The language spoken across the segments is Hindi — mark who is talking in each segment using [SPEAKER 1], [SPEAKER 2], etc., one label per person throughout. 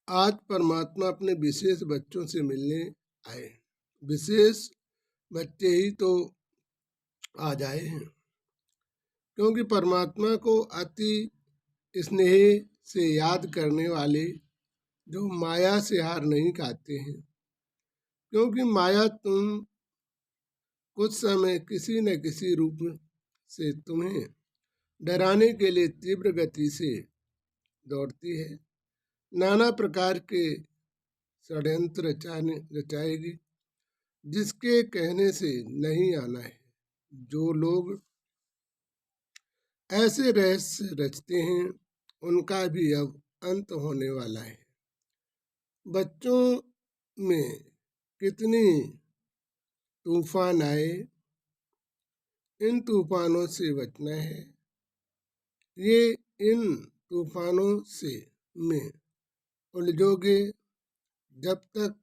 [SPEAKER 1] आज परमात्मा अपने विशेष बच्चों से मिलने आए। विशेष बच्चे ही तो आज आए हैं, क्योंकि परमात्मा को अति स्नेह से याद करने वाले जो माया से हार नहीं खाते हैं। क्योंकि माया कुछ समय किसी न किसी रूप से तुम्हें डराने के लिए तीव्र गति से दौड़ती है। नाना प्रकार के षड्यंत्र रचाएगी, जिसके कहने से नहीं आना है। जो लोग ऐसे रहस्य रचते हैं, उनका भी अब अंत होने वाला है। बच्चों में कितनी तूफान आए, इन तूफानों से बचना है। ये इन तूफानों से में उलझोगे जब तक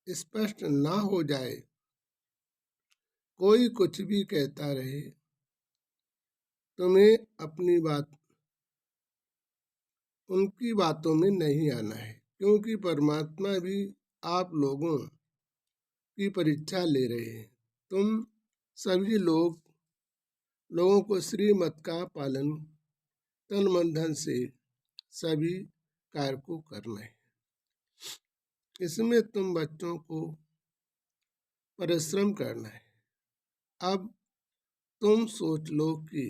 [SPEAKER 1] स्पष्ट ना हो जाए। कोई कुछ भी कहता रहे, तुम्हें अपनी बात उनकी बातों में नहीं आना है। क्योंकि परमात्मा भी आप लोगों की परीक्षा ले रहे हैं। तुम सभी लोगों को श्रीमत का पालन तन मन धन से सभी कार्य को करना है। इसमें तुम बच्चों को परिश्रम करना है। अब तुम सोच लो कि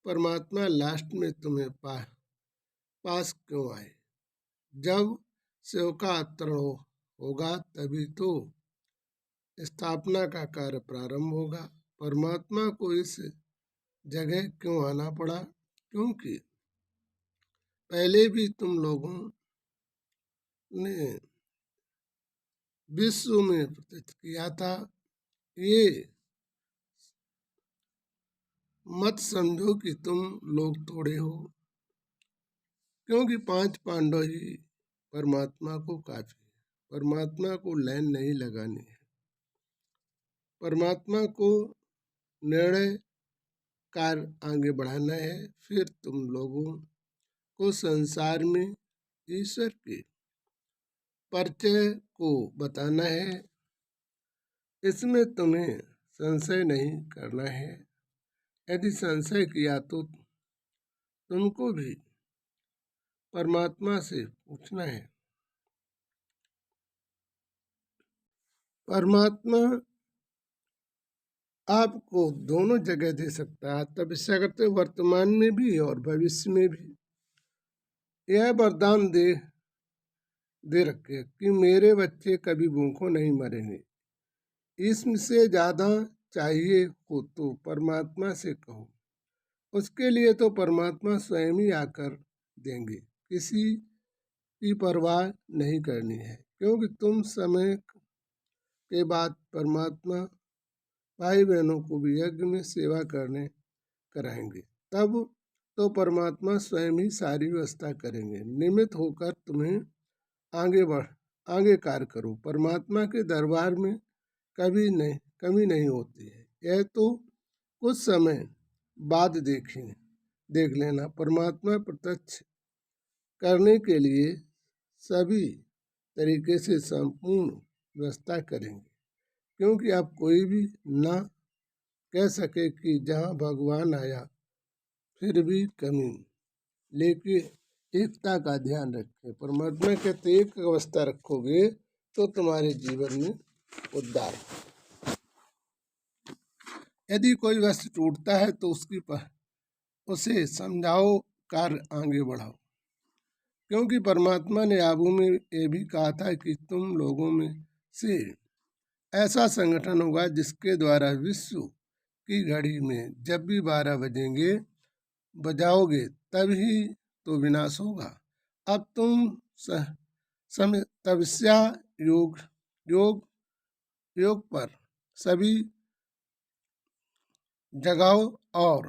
[SPEAKER 1] परमात्मा लास्ट में तुम्हें पास क्यों आए। जब सेवकातरण होगा तभी तो स्थापना का कार्य प्रारंभ होगा। परमात्मा को इस जगह क्यों आना पड़ा? क्योंकि पहले भी तुम लोगों ने विश्व में प्रत्यक्ष किया था। ये मत समझो कि तुम लोग थोड़े हो, क्योंकि 5 पांडव ही परमात्मा को काफी है। परमात्मा को लाइन नहीं लगानी है। परमात्मा को निर्णय कार्य आगे बढ़ाना है। फिर तुम लोगों को संसार में ईश्वर के परिचय को बताना है। इसमें तुम्हें संशय नहीं करना है। यदि संशय किया तो तुमको भी परमात्मा से पूछना है। परमात्मा आपको दोनों जगह दे सकता है। तपस्या करते वर्तमान में भी और भविष्य में भी। यह वरदान दे रखे कि मेरे बच्चे कभी भूखों नहीं मरेंगे। इससे ज्यादा चाहिए हो तो परमात्मा से कहो। उसके लिए तो परमात्मा स्वयं ही आकर देंगे। किसी की परवाह नहीं करनी है, क्योंकि तुम समय के बाद परमात्मा भाई बहनों को भी यज्ञ में सेवा कराएंगे। तब तो परमात्मा स्वयं ही सारी व्यवस्था करेंगे। निमित्त होकर तुम्हें आगे कार्य करो। परमात्मा के दरबार में कमी नहीं होती है। यह तो कुछ समय बाद देख लेना। परमात्मा प्रत्यक्ष करने के लिए सभी तरीके से संपूर्ण व्यवस्था करेंगे। क्योंकि आप कोई भी ना कह सके कि जहाँ भगवान आया फिर भी कमी। लेकिन एकता का ध्यान रखें। परमात्मा कहते एक अवस्था रखोगे तो तुम्हारे जीवन में उद्धार। यदि कोई वस्तु टूटता है तो उसे समझाओ, कार्य आगे बढ़ाओ। क्योंकि परमात्मा ने आबू में ये भी कहा था कि तुम लोगों में से ऐसा संगठन होगा जिसके द्वारा विश्व की घड़ी में जब भी 12 बजाओगे तभी तो विनाश होगा। अब तुम तपस्या योग पर सभी जगाओ और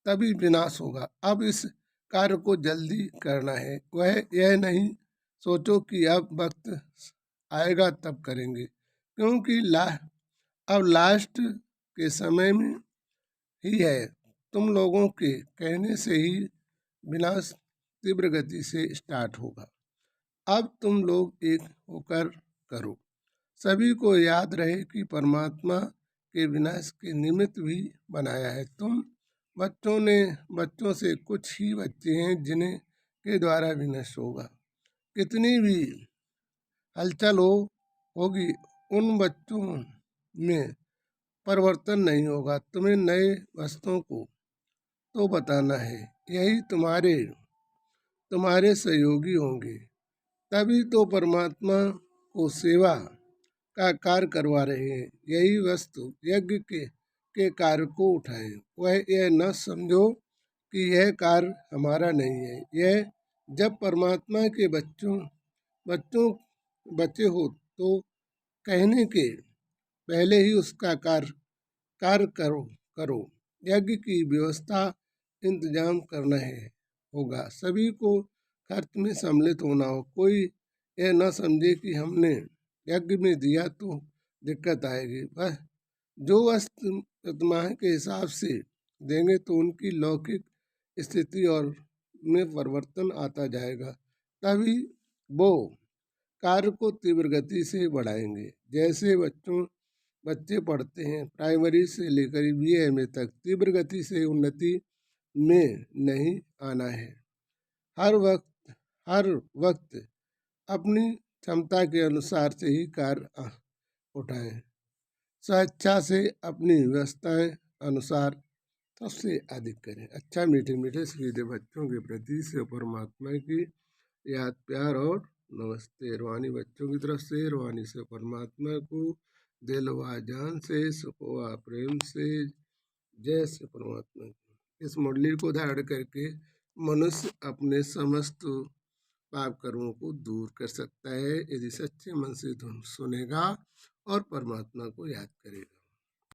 [SPEAKER 1] तभी विनाश होगा। अब इस कार्य को जल्दी करना है। वह यह नहीं सोचो कि अब वक्त आएगा तब करेंगे, क्योंकि अब लास्ट के समय में ही है। तुम लोगों के कहने से ही विनाश तीव्र गति से स्टार्ट होगा। अब तुम लोग एक होकर करो। सभी को याद रहे कि परमात्मा के विनाश के निमित्त भी बनाया है। तुम बच्चों से कुछ ही बच्चे हैं जिन्हें के द्वारा विनाश होगा। कितनी भी हलचल होगी, उन बच्चों में परिवर्तन नहीं होगा। तुम्हें नए वस्तुओं को तो बताना है, यही तुम्हारे सहयोगी होंगे। तभी तो परमात्मा को सेवा का कार्य करवा रहे हैं। यही वस्तु यज्ञ के कार्य को उठाए। वह यह न समझो कि यह कार्य हमारा नहीं है। यह जब परमात्मा के बच्चों बच्चे हो तो कहने के पहले ही उसका कार्य करो। यज्ञ की व्यवस्था इंतजाम करना है होगा। सभी को खर्च में सम्मिलित होना हो। कोई यह न समझे कि हमने यज्ञ में दिया तो दिक्कत आएगी। वह जो वस्तु प्रतिमा के हिसाब से देंगे तो उनकी लौकिक स्थिति और में परिवर्तन आता जाएगा। तभी वो कार्य को तीव्र गति से बढ़ाएंगे। जैसे बच्चे पढ़ते हैं, प्राइमरी से लेकर बीए तक तीव्र गति से उन्नति में नहीं आना है। हर वक्त अपनी क्षमता के अनुसार से ही कार्य उठाएं। स्वेच्छा से अपनी व्यवस्थाएं अनुसार सबसे अधिक करें। अच्छा मीठे मीठे सीधे बच्चों के प्रति से परमात्मा की याद, प्यार और नमस्ते। रूहानी बच्चों की तरफ से, रूहानी से परमात्मा को दिल व जान से, सुख व प्रेम से, जय से परमात्मा की। इस मुरली को धारण करके मनुष्य अपने समस्त पाप कर्मों को दूर कर सकता है, यदि सच्चे मन से धुन सुनेगा और परमात्मा को याद करेगा।